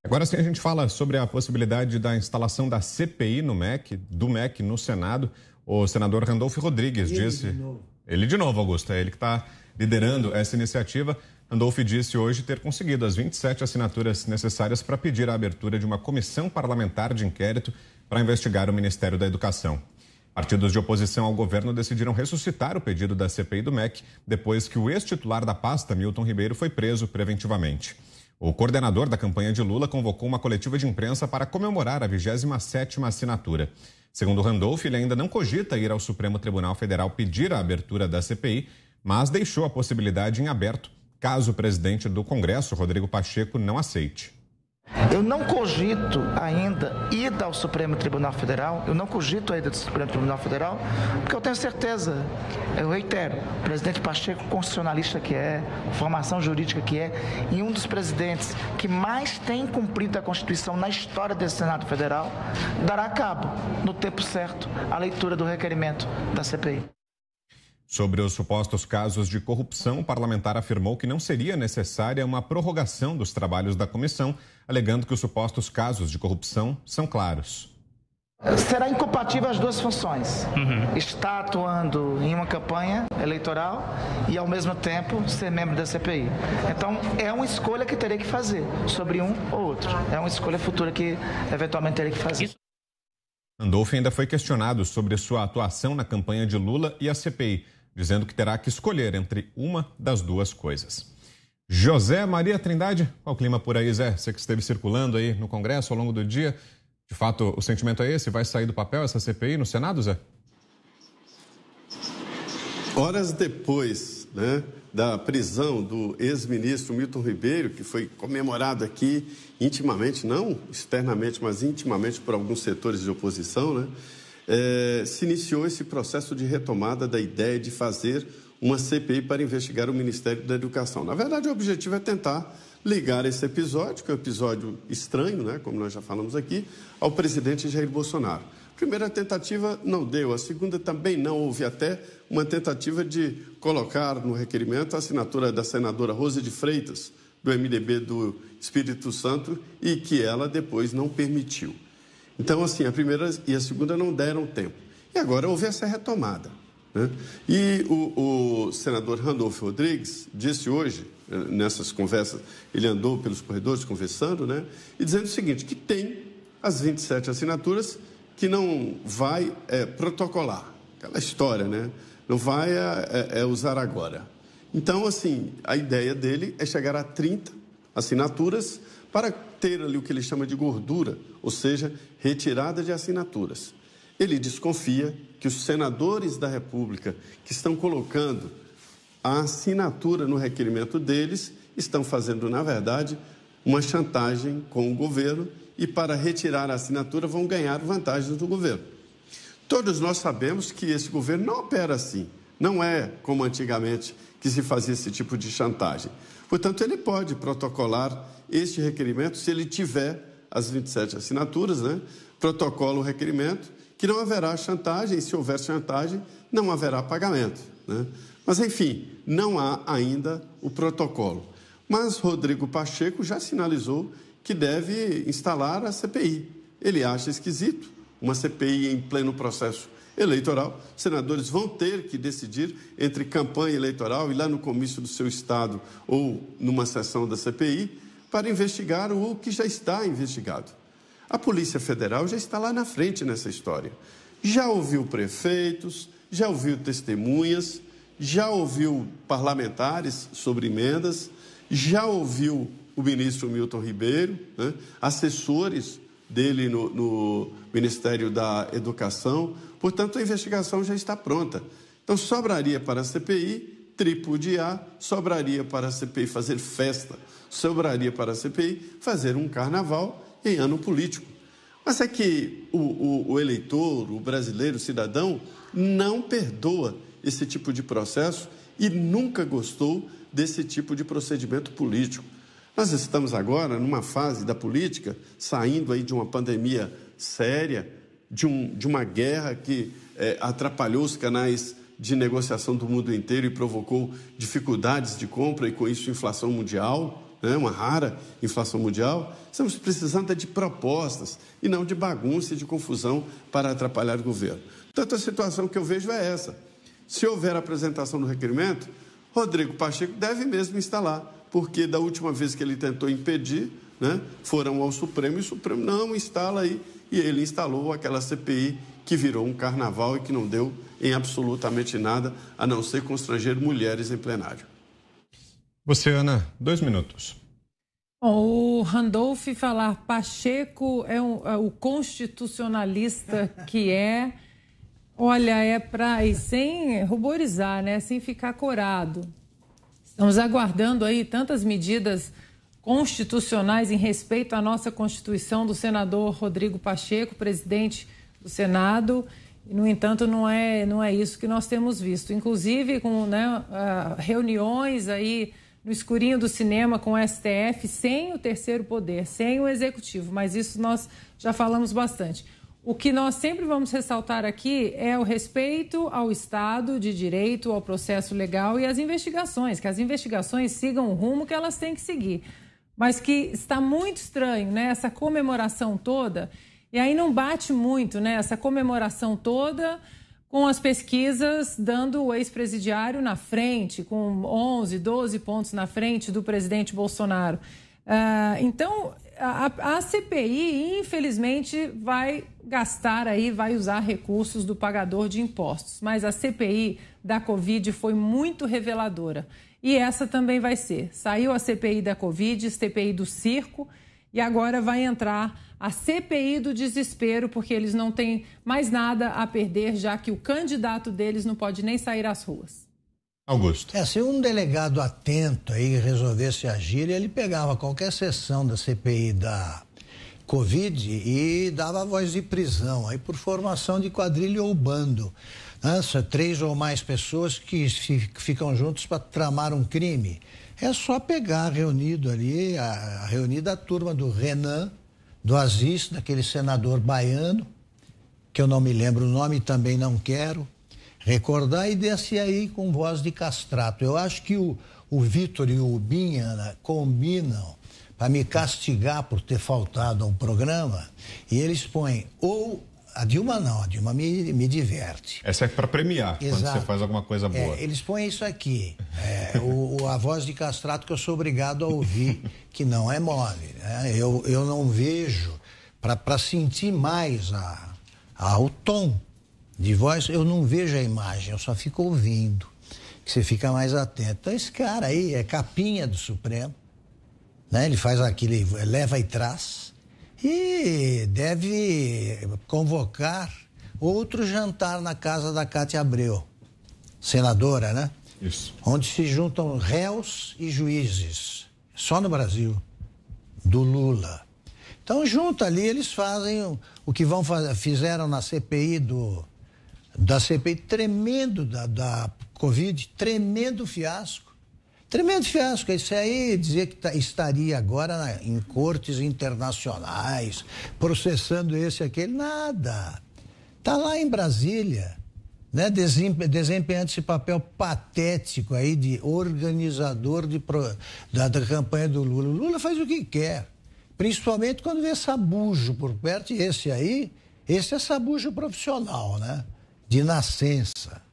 Agora sim a gente fala sobre a possibilidade da instalação da CPI do MEC no Senado. O senador Randolfo Rodrigues disse... Ele de novo, Augusto, é ele que está liderando essa iniciativa. Randolfo disse hoje ter conseguido as 27 assinaturas necessárias para pedir a abertura de uma comissão parlamentar de inquérito para investigar o Ministério da Educação. Partidos de oposição ao governo decidiram ressuscitar o pedido da CPI do MEC depois que o ex-titular da pasta, Milton Ribeiro, foi preso preventivamente. O coordenador da campanha de Lula convocou uma coletiva de imprensa para comemorar a 27ª assinatura. Segundo Randolph, ele ainda não cogita ir ao Supremo Tribunal Federal pedir a abertura da CPI, mas deixou a possibilidade em aberto, caso o presidente do Congresso, Rodrigo Pacheco, não aceite. Eu não cogito ainda ida ao Supremo Tribunal Federal, porque eu tenho certeza, eu reitero, o presidente Pacheco, constitucionalista que é, formação jurídica que é, e um dos presidentes que mais tem cumprido a Constituição na história desse Senado Federal, dará cabo, no tempo certo, à leitura do requerimento da CPI. Sobre os supostos casos de corrupção, o parlamentar afirmou que não seria necessária uma prorrogação dos trabalhos da comissão, alegando que os supostos casos de corrupção são claros. Será incompatível as duas funções. Estar atuando em uma campanha eleitoral e, ao mesmo tempo, ser membro da CPI. Então, é uma escolha que terei que fazer sobre um ou outro. É uma escolha futura que, eventualmente, terei que fazer. Randolph ainda foi questionado sobre sua atuação na campanha de Lula e a CPI, dizendo que terá que escolher entre uma das duas coisas. José Maria Trindade, qual o clima por aí, Zé? Você que esteve circulando aí no Congresso ao longo do dia. De fato, o sentimento é esse? Vai sair do papel essa CPI no Senado, Zé? Horas depois, da prisão do ex-ministro Milton Ribeiro, que foi comemorado aqui intimamente, não externamente, mas intimamente por alguns setores de oposição, se iniciou esse processo de retomada da ideia de fazer uma CPI para investigar o Ministério da Educação. Na verdade, o objetivo é tentar ligar esse episódio, que é um episódio estranho, como nós já falamos aqui, ao presidente Jair Bolsonaro. A primeira tentativa não deu, a segunda também não. Houve até uma tentativa de colocar no requerimento a assinatura da senadora Rose de Freitas, do MDB do Espírito Santo, e que ela depois não permitiu. Então, assim, a primeira e a segunda não deram tempo. E agora houve essa retomada. E o senador Randolfo Rodrigues disse hoje, nessas conversas, ele andou pelos corredores conversando, e dizendo o seguinte, que tem as 27 assinaturas que não vai protocolar. Aquela história, não vai usar agora. Então, assim, a ideia dele é chegar a 30 assinaturas para ter ali o que ele chama de gordura, ou seja, retirada de assinaturas. Ele desconfia que os senadores da República que estão colocando a assinatura no requerimento deles estão fazendo, na verdade, uma chantagem com o governo e, para retirar a assinatura, vão ganhar vantagens do governo. Todos nós sabemos que esse governo não opera assim. Não é como antigamente que se fazia esse tipo de chantagem. Portanto, ele pode protocolar este requerimento se ele tiver as 27 assinaturas, protocola o requerimento, que não haverá chantagem, e se houver chantagem, não haverá pagamento. Mas, enfim, não há ainda o protocolo. Mas Rodrigo Pacheco já sinalizou que deve instalar a CPI. Ele acha esquisito uma CPI em pleno processo eleitoral. Os senadores vão ter que decidir entre campanha eleitoral e lá no comício do seu estado ou numa sessão da CPI para investigar o que já está investigado. A Polícia Federal já está lá na frente nessa história. Já ouviu prefeitos, já ouviu testemunhas, já ouviu parlamentares sobre emendas, já ouviu o ministro Milton Ribeiro, assessores dele no Ministério da Educação. Portanto, a investigação já está pronta. Então, sobraria para a CPI tripudiar, sobraria para a CPI fazer festa, sobraria para a CPI fazer um carnaval em ano político. Mas é que o eleitor, o brasileiro, o cidadão, não perdoa esse tipo de processo e nunca gostou desse tipo de procedimento político. Nós estamos agora numa fase da política, saindo aí de uma pandemia séria, de uma guerra que atrapalhou os canais de negociação do mundo inteiro e provocou dificuldades de compra e, com isso, inflação mundial, né, uma rara inflação mundial, estamos precisando de propostas e não de bagunça e de confusão para atrapalhar o governo. Portanto, a situação que eu vejo é essa. Se houver apresentação do requerimento, Rodrigo Pacheco deve mesmo instalar, porque da última vez que ele tentou impedir, né, foram ao Supremo e o Supremo não instala aí, e ele instalou aquela CPI que virou um carnaval e que não deu em absolutamente nada, a não ser constranger mulheres em plenário. Você, Ana, 2 minutos. Bom, o Randolph falar Pacheco é o constitucionalista que é, olha, é para ir sem ruborizar, né, sem ficar corado. Estamos aguardando aí tantas medidas constitucionais em respeito à nossa Constituição do senador Rodrigo Pacheco, presidente do Senado, e, no entanto, não é isso que nós temos visto. Inclusive, com reuniões aí no escurinho do cinema com o STF, sem o terceiro poder, sem o executivo, mas isso nós já falamos bastante. O que nós sempre vamos ressaltar aqui é o respeito ao Estado de Direito, ao processo legal e às investigações, que as investigações sigam o rumo que elas têm que seguir. Mas que está muito estranho, né, essa comemoração toda, e aí não bate muito, né, essa comemoração toda com as pesquisas dando o ex-presidiário na frente, com 11, 12 pontos na frente do presidente Bolsonaro. Então, a CPI, infelizmente, vai gastar aí, vai usar recursos do pagador de impostos. Mas a CPI da Covid foi muito reveladora. E essa também vai ser. Saiu a CPI da Covid, CPI do circo, e agora vai entrar a CPI do desespero, porque eles não têm mais nada a perder, já que o candidato deles não pode nem sair às ruas. Augusto. Se um delegado atento aí resolvesse agir, ele pegava qualquer sessão da CPI da Covid e dava voz de prisão, aí por formação de quadrilha ou bando. São 3 ou mais pessoas que ficam juntos para tramar um crime. É só pegar reunido ali, a reunida a turma do Renan, do Aziz, daquele senador baiano, que eu não me lembro o nome, também não quero recordar, e desce aí com voz de castrato. Eu acho que o Vitor e o Binha combinam para me castigar por ter faltado ao programa, e eles põem ou... A Dilma não, a Dilma me diverte. Essa é para premiar, exato, quando você faz alguma coisa boa. Eles põem isso aqui, a voz de castrato que eu sou obrigado a ouvir, que não é mole. Né? Eu não vejo, para sentir mais o tom de voz, eu não vejo a imagem, eu só fico ouvindo, que você fica mais atento. Então esse cara aí é capinha do Supremo, né? Ele faz aquele, leva e traz, e deve convocar outro jantar na casa da Cátia Abreu, senadora, né? Isso. Onde se juntam réus e juízes, só no Brasil, do Lula. Então, junto ali, eles fazem o que fizeram na CPI da CPI tremendo da Covid, tremendo fiasco. Tremendo fiasco. Isso aí dizer que estaria agora em cortes internacionais, processando esse e aquele, nada. Está lá em Brasília, né, desempenhando esse papel patético aí de organizador da campanha do Lula. O Lula faz o que quer, principalmente quando vê sabujo por perto, e esse é sabujo profissional, né, de nascença.